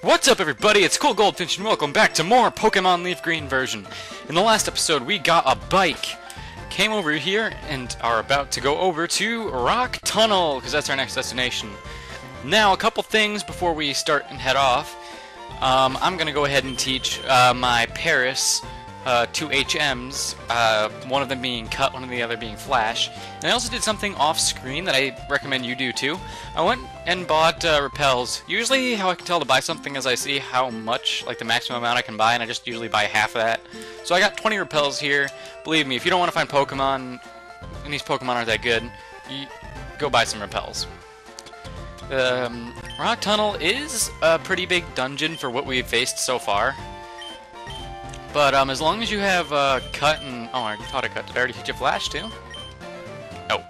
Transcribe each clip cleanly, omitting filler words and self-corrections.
What's up, everybody? It's Cool Goldfinch, and welcome back to more Pokemon Leaf Green version. In the last episode, we got a bike, came over here, and are about to go over to Rock Tunnel, because that's our next destination. Now, a couple things before we start and head off. I'm going to go ahead and teach my Paris two HMs, one of them being Cut, one of the other being Flash. And I also did something off-screen that I recommend you do too. I went and bought repels. Usually how I can tell to buy something is I see how much, like the maximum amount I can buy, and I just usually buy half of that. So I got 20 repels here. Believe me, if you don't want to find Pokemon, and these Pokemon aren't that good, you go buy some repels. Rock Tunnel is a pretty big dungeon for what we've faced so far. But as long as you have Cut and... Oh, I thought I Cut. Did I already teach you Flash too? No.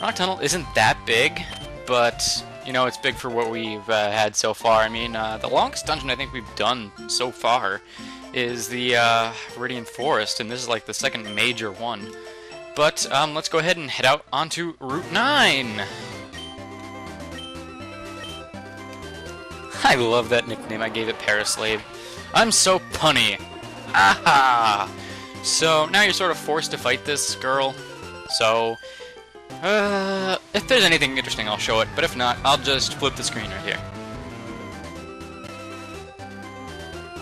Rock Tunnel isn't that big, but, you know, it's big for what we've had so far. I mean, the longest dungeon I think we've done so far is the Viridian Forest, and this is like the second major one. But let's go ahead and head out onto Route 9! I love that nickname. I gave it Paraslave. I'm so punny. Aha! So now you're sort of forced to fight this girl. So, if there's anything interesting, I'll show it. But if not, I'll just flip the screen right here.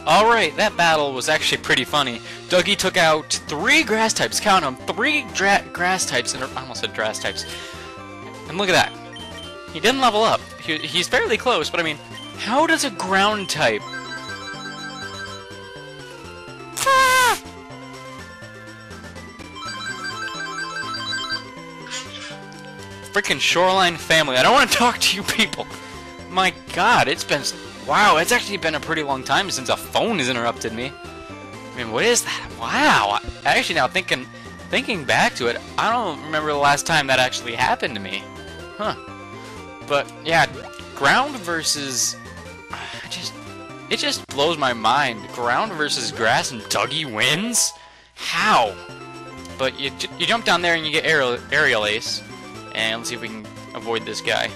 Alright, that battle was actually pretty funny. Dougie took out 3 grass types. Count them. 3 grass types. I almost said grass types. And look at that. He didn't level up. He's fairly close, but I mean, how does a ground type... Freaking Shoreline family. I don't want to talk to you people. My god, it's been... Wow, it's actually been a pretty long time since a phone has interrupted me. I mean, what is that? Wow. Actually, now thinking back to it, I don't remember the last time that actually happened to me. Huh. But, yeah, ground versus... It just blows my mind. Ground versus grass and Dougie wins? How? But you jump down there and you get aerial ace. And let's see if we can avoid this guy.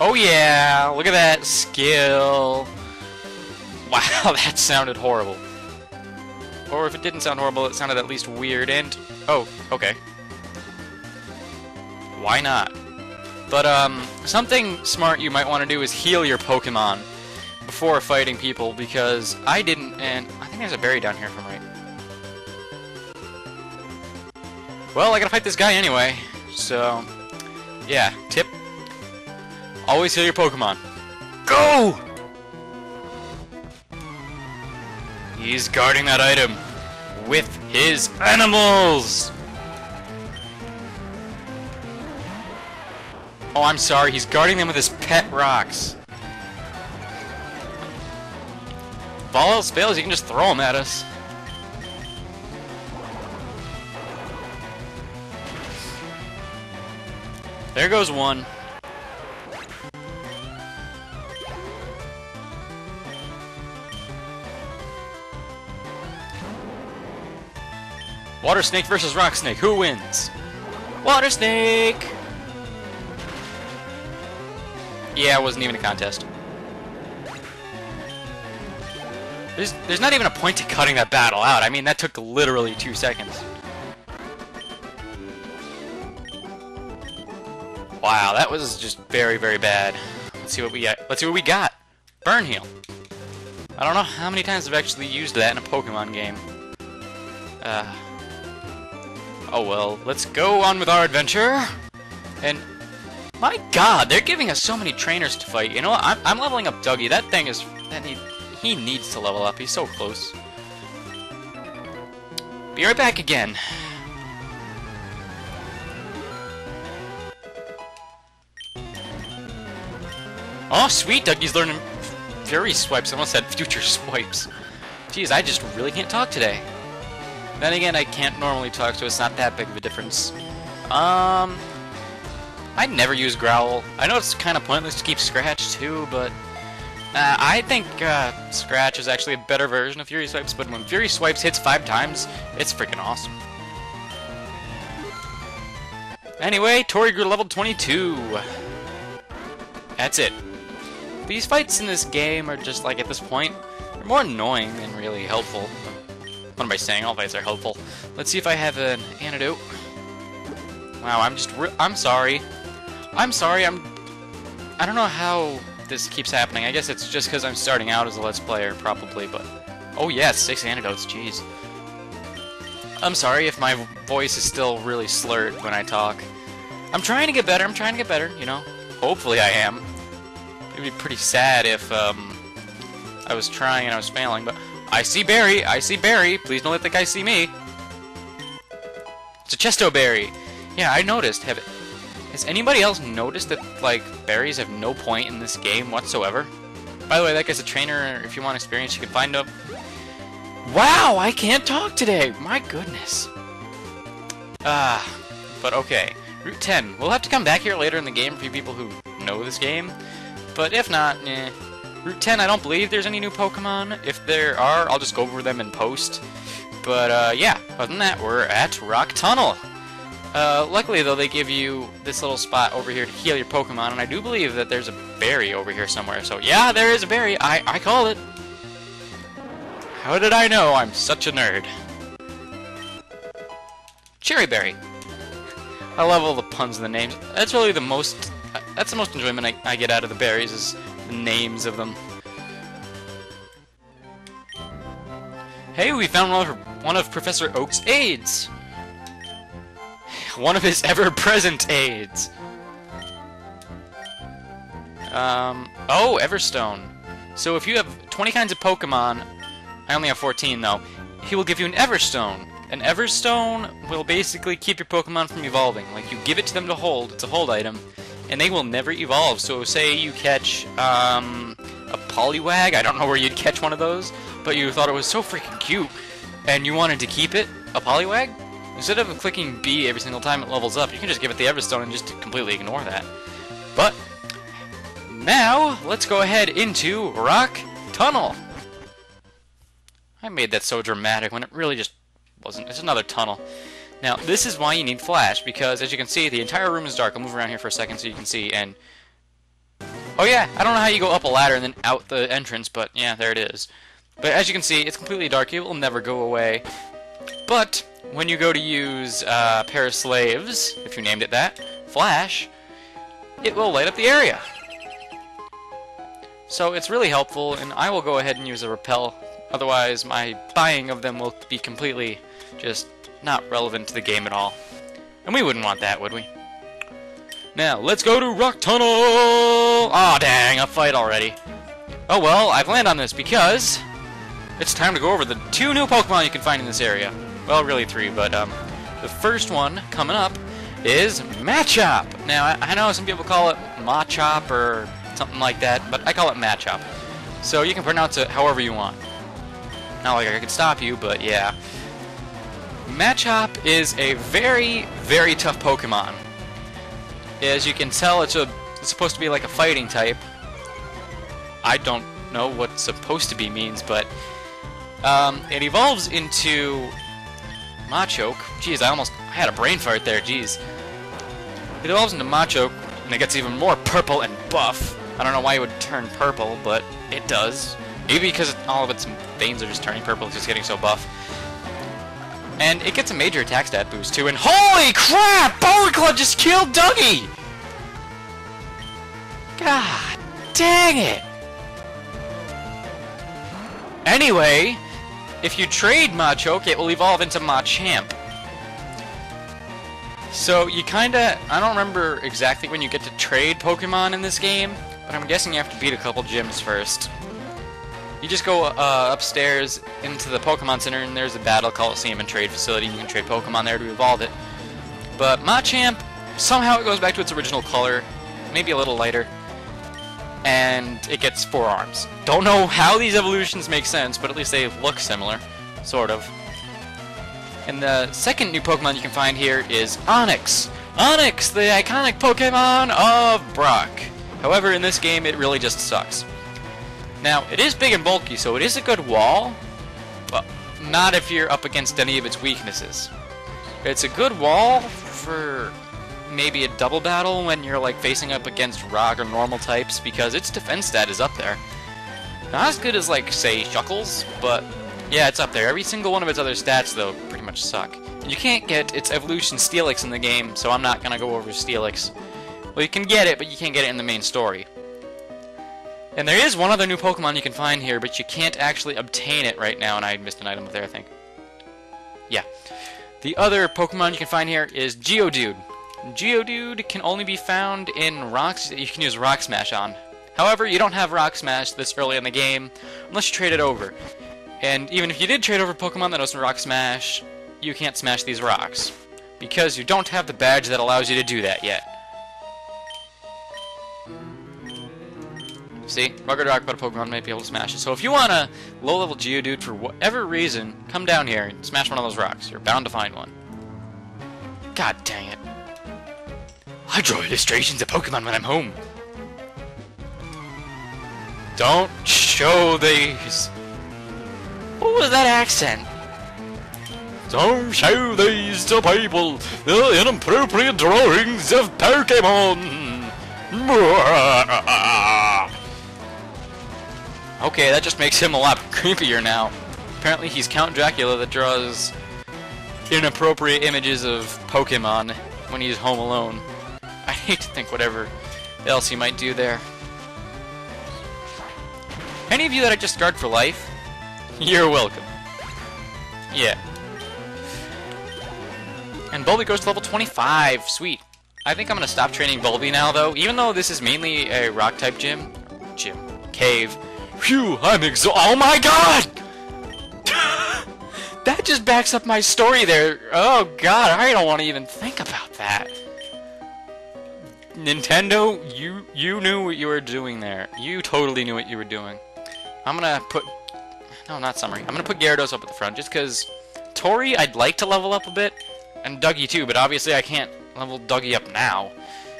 Oh yeah! Look at that skill! Wow, that sounded horrible. Or if it didn't sound horrible, it sounded at least weird and... Oh, okay. Why not? But, something smart you might want to do is heal your Pokemon before fighting people, because I didn't, and I think there's a berry down here from right. Well, I gotta fight this guy anyway, so, yeah, tip, always heal your Pokemon. Go! He's guarding that item with his animals! Oh, I'm sorry, he's guarding them with his pet rocks. If all else fails, you can just throw them at us. There goes one. Water Snake versus Rock Snake. Who wins? Water Snake! Yeah, it wasn't even a contest. There's not even a point to cutting that battle out. I mean, that took literally 2 seconds. Wow, that was just very, very bad. Let's see what we got. Let's see what we got. Burn Heal. I don't know how many times I've actually used that in a Pokemon game. Oh well, let's go on with our adventure. And my god, they're giving us so many trainers to fight. You know what? I'm leveling up Dougie. That thing is... He needs to level up. He's so close. Be right back again. Oh, sweet! Dougie's learning Fury Swipes. I almost said Future Swipes. Jeez, I just really can't talk today. Then again, I can't normally talk, so it's not that big of a difference. I never use Growl. I know it's kind of pointless to keep Scratch too, but I think Scratch is actually a better version of Fury Swipes, but when Fury Swipes hits 5 times, it's freaking awesome. Anyway, Tori grew to level 22. That's it. these fights in this game are just like, at this point, they're more annoying than really helpful. What am I saying? All fights are helpful. Let's see if I have an antidote. Wow, I'm sorry. I'm sorry, I don't know how this keeps happening. I guess it's just because I'm starting out as a Let's Player, probably, but... Oh yes, 6 antidotes, jeez. I'm sorry if my voice is still really slurred when I talk. I'm trying to get better, you know? Hopefully I am. It'd be pretty sad if, I was trying and I was failing, but... I see Barry! Please don't let the guy see me! It's a Chesto Berry! Yeah, I noticed. Has anybody else noticed that, like, berries have no point in this game whatsoever? By the way, that guy's a trainer. If you want experience, you can find him. Wow, I can't talk today! My goodness. But okay. Route 10. We'll have to come back here later in the game for you people who know this game. But if not, eh. Route 10, I don't believe there's any new Pokemon. If there are, I'll just go over them in post. But, yeah. Other than that, we're at Rock Tunnel. Luckily, though, they give you this little spot over here to heal your Pokemon, and I do believe that there's a berry over here somewhere. So, yeah, there is a berry. I call it. How did I know? I'm such a nerd. Cherry Berry. I love all the puns in the names. That's really the most... That's the most enjoyment I get out of the berries, is the names of them. Hey, we found one of Professor Oak's aides! One of his ever-present aides! Oh, Everstone. So if you have 20 kinds of Pokemon, I only have 14 though, he will give you an Everstone. An Everstone will basically keep your Pokemon from evolving. Like, you give it to them to hold, it's a hold item, and they will never evolve. So say you catch, a Poliwag, I don't know where you'd catch one of those, but you thought it was so freaking cute, and you wanted to keep it, a Poliwag, instead of clicking B every single time it levels up, you can just give it the Everstone and just completely ignore that. But, now, let's go ahead into Rock Tunnel. I made that so dramatic when it really just wasn't. It's another tunnel. Now, this is why you need flash, because as you can see, the entire room is dark. I'll move around here for a second so you can see, and... Oh yeah, I don't know how you go up a ladder and then out the entrance, but yeah, there it is. But as you can see, it's completely dark. It will never go away. But, when you go to use a pair of slaves, if you named it that, flash, it will light up the area. So it's really helpful, and I will go ahead and use a repel. Otherwise, my buying of them will be completely just not relevant to the game at all. And we wouldn't want that, would we? Now, let's go to Rock Tunnel! Aw, dang, a fight already. Oh well, I've landed on this because it's time to go over the 2 new Pokemon you can find in this area. Well, really 3, but the first one coming up is Machop. Now, I know some people call it Machop or something like that, but I call it Machop. So you can pronounce it however you want. Not like I could stop you, but yeah. Machop is a very, very tough Pokemon. As you can tell, it's supposed to be like a fighting type. I don't know what supposed to be means, but it evolves into Machoke. Jeez, I had a brain fart there, jeez. It evolves into Machoke, and it gets even more purple and buff. I don't know why it would turn purple, but it does. Maybe because all of its veins are just turning purple, it's just getting so buff. And it gets a major attack stat boost too, and holy crap! Power Club just killed Dougie! God dang it! Anyway, if you trade Machoke, it will evolve into Machamp. So you kinda... I don't remember exactly when you get to trade Pokemon in this game, but I'm guessing you have to beat a couple gyms first. You just go upstairs into the Pokemon Center, and there's a Battle Coliseum and Trade Facility. You can trade Pokemon there to evolve it. But Machamp, somehow it goes back to its original color, maybe a little lighter, and it gets 4 arms. Don't know how these evolutions make sense, but at least they look similar, sort of. And the second new Pokemon you can find here is Onix. Onix, the iconic Pokemon of Brock. However, in this game, it really just sucks. Now, it is big and bulky, so it is a good wall, but not if you're up against any of its weaknesses. It's a good wall for maybe a double battle when you're like facing up against rock or normal types, because its defense stat is up there. Not as good as like say Shuckles, but yeah, it's up there. Every single one of its other stats though pretty much suck. And you can't get its evolution Steelix in the game, so I'm not gonna go over Steelix. Well, you can get it, but you can't get it in the main story. And there is one other new Pokemon you can find here, but you can't actually obtain it right now, and I missed an item up there, I think. Yeah. The other Pokemon you can find here is Geodude. Geodude can only be found in rocks that you can use Rock Smash on. However, you don't have Rock Smash this early in the game unless you trade it over. And even if you did trade over Pokemon that doesn't Rock Smash, you can't smash these rocks, because you don't have the badge that allows you to do that yet. See? Rugged Rock, but a Pokemon might be able to smash it. So if you want a low-level Geodude for whatever reason, come down here and smash one of those rocks. You're bound to find one. God dang it. I draw illustrations of Pokemon when I'm home. Don't show these. What was that accent? Don't show these to people. They're inappropriate drawings of Pokémon. Okay, that just makes him a lot creepier now. Apparently he's Count Dracula that draws inappropriate images of Pokemon when he's home alone. I hate to think whatever else he might do there. Any of you that I just scarred for life, you're welcome. Yeah. And Bulby goes to level 25. Sweet. I think I'm going to stop training Bulby now, though. Even though this is mainly a rock-type gym. Cave. Phew, I'm oh my god! That just backs up my story there. Oh god, I don't want to even think about that. Nintendo, you knew what you were doing there. You totally knew what you were doing. I'm gonna put... No, not Summary. I'm gonna put Gyarados up at the front, just because Tori, I'd like to level up a bit, and Dougie too, but obviously I can't level Dougie up now.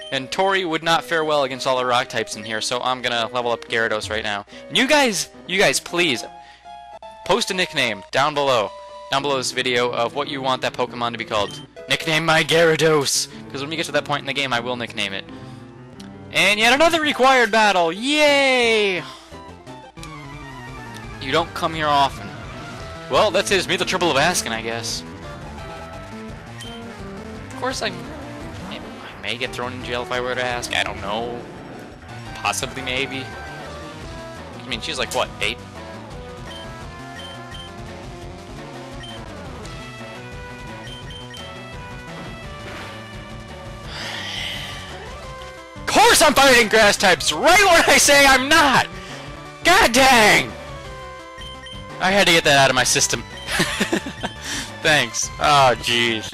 And Tori would not fare well against all the rock types in here, so I'm gonna level up Gyarados right now. And you guys, please, post a nickname down below this video of what you want that Pokemon to be called. Nickname my Gyarados! Because when we get to that point in the game, I will nickname it. And yet another required battle! Yay! You don't come here often. Well, that saves me the trouble of asking, I guess. Of course, I may get thrown in jail if I were to ask. I don't know. Possibly, maybe. I mean, she's like, what, 8? Of course I'm fighting grass types right when I say I'm not! God dang! I had to get that out of my system. Thanks. Oh, jeez.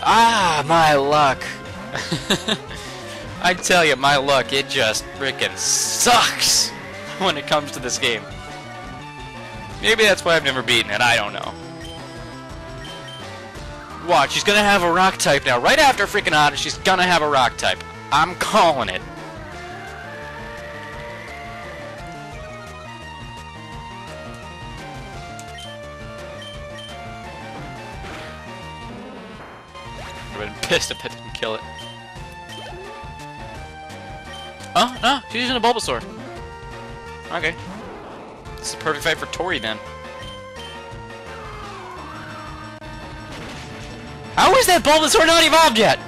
Ah, my luck. I tell you, my luck, it just frickin' sucks when it comes to this game. Maybe that's why I've never beaten it, I don't know. Watch, she's gonna have a rock type now. Right after freaking Odyssey, she's gonna have a rock type. I'm calling it. I would have been pissed if I didn't kill it. Oh, no, she's using a Bulbasaur. Okay. This is a perfect fight for Tori then. How is that Bulbasaur not evolved yet?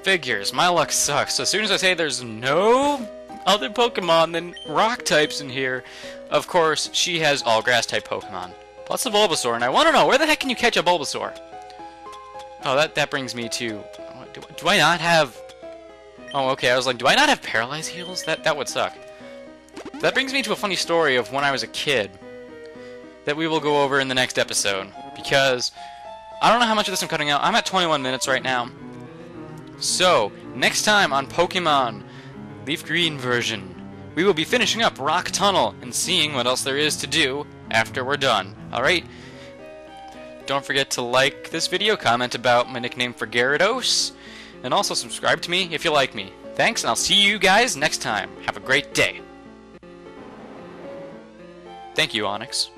Figures. My luck sucks. So as soon as I say there's no other Pokemon than rock types in here, of course, she has all grass type Pokemon. Plus a Bulbasaur, and I want to know, where the heck can you catch a Bulbasaur? Oh, that brings me to... Do I not have... Oh, okay, I was like, do I not have Paralyze Heals? That would suck. That brings me to a funny story of when I was a kid that we will go over in the next episode, because I don't know how much of this I'm cutting out. I'm at 21 minutes right now. So, next time on Pokemon Leaf Green version, we will be finishing up Rock Tunnel and seeing what else there is to do after we're done. Alright? Don't forget to like this video, comment about my nickname for Gyarados, and also subscribe to me if you like me. Thanks, and I'll see you guys next time. Have a great day. Thank you, Onyx.